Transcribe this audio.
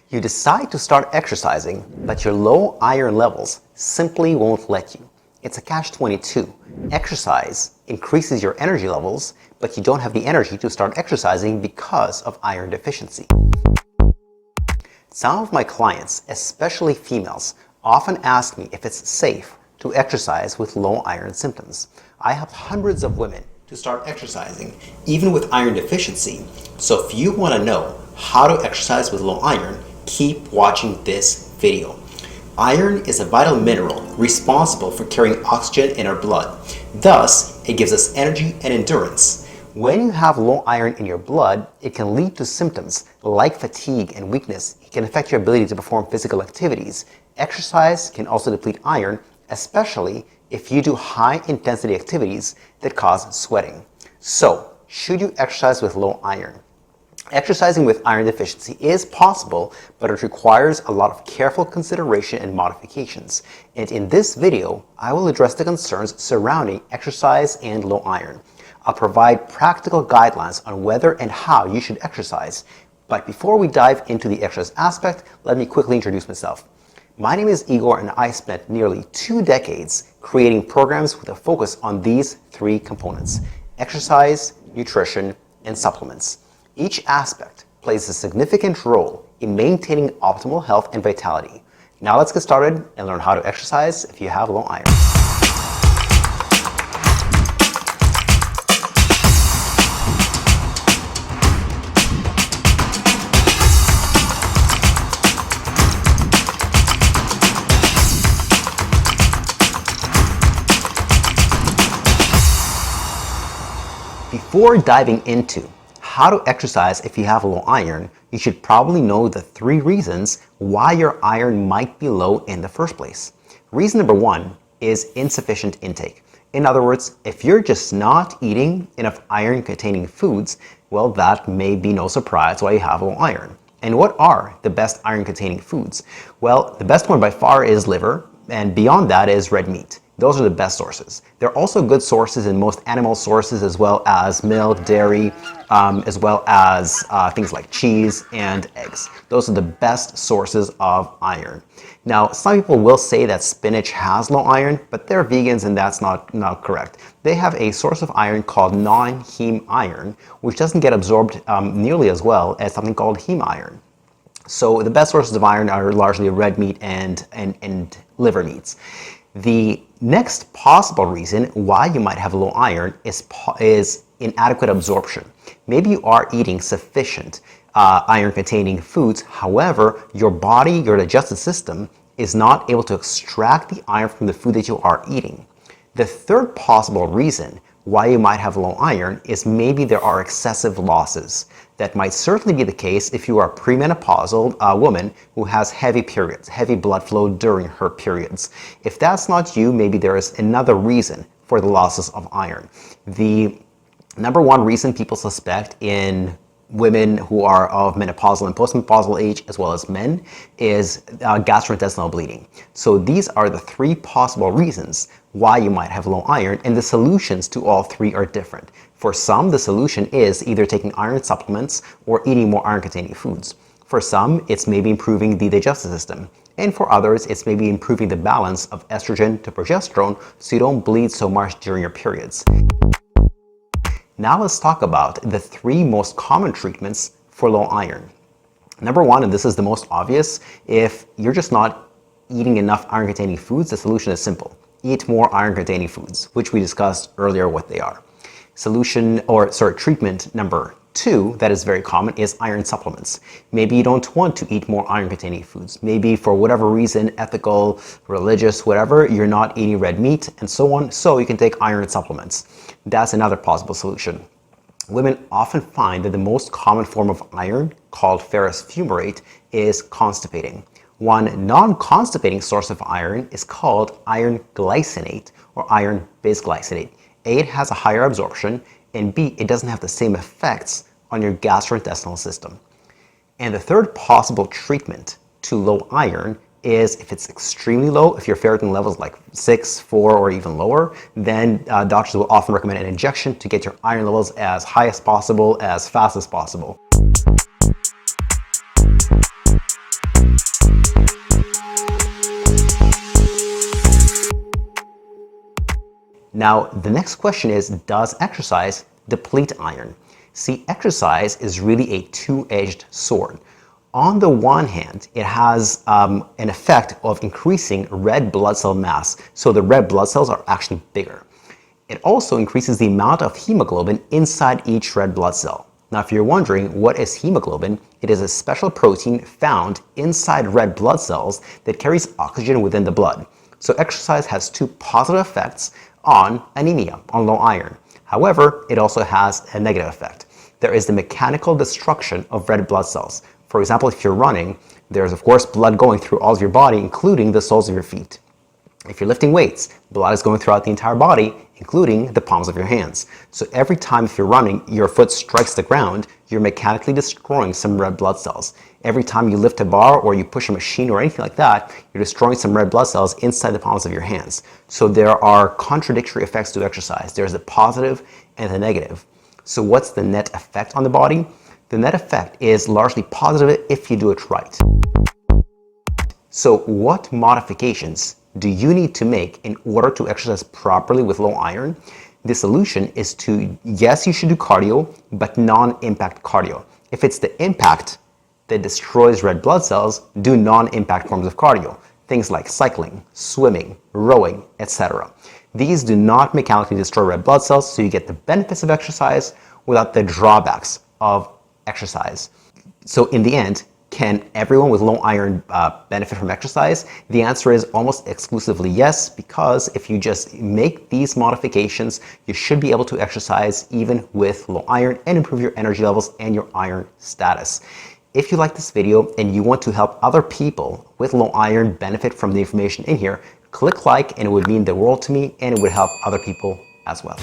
You decide to start exercising, but your low iron levels simply won't let you. It's a catch-22. Exercise increases your energy levels, but you don't have the energy to start exercising because of iron deficiency. Some of my clients, especially females, often ask me if it's safe to exercise with low iron symptoms. I have hundreds of women to start exercising, even with iron deficiency. So if you want to know how to exercise with low iron, keep watching this video. Iron is a vital mineral responsible for carrying oxygen in our blood. Thus, it gives us energy and endurance. When you have low iron in your blood, it can lead to symptoms like fatigue and weakness. It can affect your ability to perform physical activities. Exercise can also deplete iron, especially if you do high-intensity activities that cause sweating. So, should you exercise with low iron? Exercising with iron deficiency is possible, but it requires a lot of careful consideration and modifications. And in this video, I will address the concerns surrounding exercise and low iron. I'll provide practical guidelines on whether and how you should exercise. But before we dive into the exercise aspect, let me quickly introduce myself. My name is Igor, and I spent nearly 2 decades creating programs with a focus on these 3 components: exercise, nutrition, and supplements. Each aspect plays a significant role in maintaining optimal health and vitality. Now let's get started and learn how to exercise if you have low iron. Before diving into how to exercise if you have low iron, you should probably know the 3 reasons why your iron might be low in the first place. Reason number 1 is insufficient intake. In other words, if you're just not eating enough iron-containing foods, well, that may be no surprise why you have low iron. And what are the best iron-containing foods? Well, the best one by far is liver, and beyond that is red meat. Those are the best sources. There are also good sources in most animal sources, as well as milk, dairy, as well as things like cheese and eggs. Those are the best sources of iron. Now, some people will say that spinach has low iron, but they're vegans and that's not correct. They have a source of iron called non-heme iron, which doesn't get absorbed nearly as well as something called heme iron. So the best sources of iron are largely red meat and liver meats. The next possible reason why you might have low iron is inadequate absorption. Maybe you are eating sufficient iron-containing foods, however, your body, your digestive system, is not able to extract the iron from the food that you are eating. The third possible reason why you might have low iron is maybe there are excessive losses. That might certainly be the case if you are a premenopausal woman who has heavy periods, heavy blood flow during her periods. If that's not you, maybe there is another reason for the losses of iron. The number 1 reason people suspect in women who are of menopausal and postmenopausal age, as well as men, is gastrointestinal bleeding. So these are the 3 possible reasons why you might have low iron, and the solutions to all 3 are different. For some, the solution is either taking iron supplements or eating more iron-containing foods. For some, it's maybe improving the digestive system. And for others, it's maybe improving the balance of estrogen to progesterone so you don't bleed so much during your periods. Now let's talk about the 3 most common treatments for low iron. Number 1, and this is the most obvious, if you're just not eating enough iron-containing foods, the solution is simple. Eat more iron-containing foods, which we discussed earlier what they are. Treatment number 2 that is very common is iron supplements. Maybe you don't want to eat more iron-containing foods. Maybe for whatever reason, ethical, religious, whatever, you're not eating red meat and so on, so you can take iron supplements. That's another possible solution. Women often find that the most common form of iron, called ferrous fumarate, is constipating. One non-constipating source of iron is called iron glycinate or iron bisglycinate. A, it has a higher absorption, and B, it doesn't have the same effects on your gastrointestinal system. And the third possible treatment to low iron is if it's extremely low, if your ferritin level is like 6, 4, or even lower, then doctors will often recommend an injection to get your iron levels as high as possible, as fast as possible. Now, the next question is, does exercise deplete iron? See, exercise is really a two-edged sword. On the one hand, it has an effect of increasing red blood cell mass, so the red blood cells are actually bigger. It also increases the amount of hemoglobin inside each red blood cell. Now, if you're wondering what is hemoglobin, it is a special protein found inside red blood cells that carries oxygen within the blood. So exercise has two positive effects on anemia, on low iron. However, it also has a negative effect. There is the mechanical destruction of red blood cells. For example, if you're running, there's of course blood going through all of your body, including the soles of your feet. If you're lifting weights, blood is going throughout the entire body, including the palms of your hands. So every time if you're running, your foot strikes the ground, you're mechanically destroying some red blood cells. Every time you lift a bar or you push a machine or anything like that, you're destroying some red blood cells inside the palms of your hands. So there are contradictory effects to exercise. There's the positive and the negative. So what's the net effect on the body? The net effect is largely positive if you do it right. So what modifications do you need to make in order to exercise properly with low iron? The solution is to, yes, you should do cardio, but non-impact cardio. If it's the impact that destroys red blood cells, do non-impact forms of cardio. Things like cycling, swimming, rowing, etc. These do not mechanically destroy red blood cells, so you get the benefits of exercise without the drawbacks of exercise. So in the end, can everyone with low iron benefit from exercise? The answer is almost exclusively yes, because if you just make these modifications, you should be able to exercise even with low iron and improve your energy levels and your iron status. If you like this video and you want to help other people with low iron benefit from the information in here, click like and it would mean the world to me and it would help other people as well.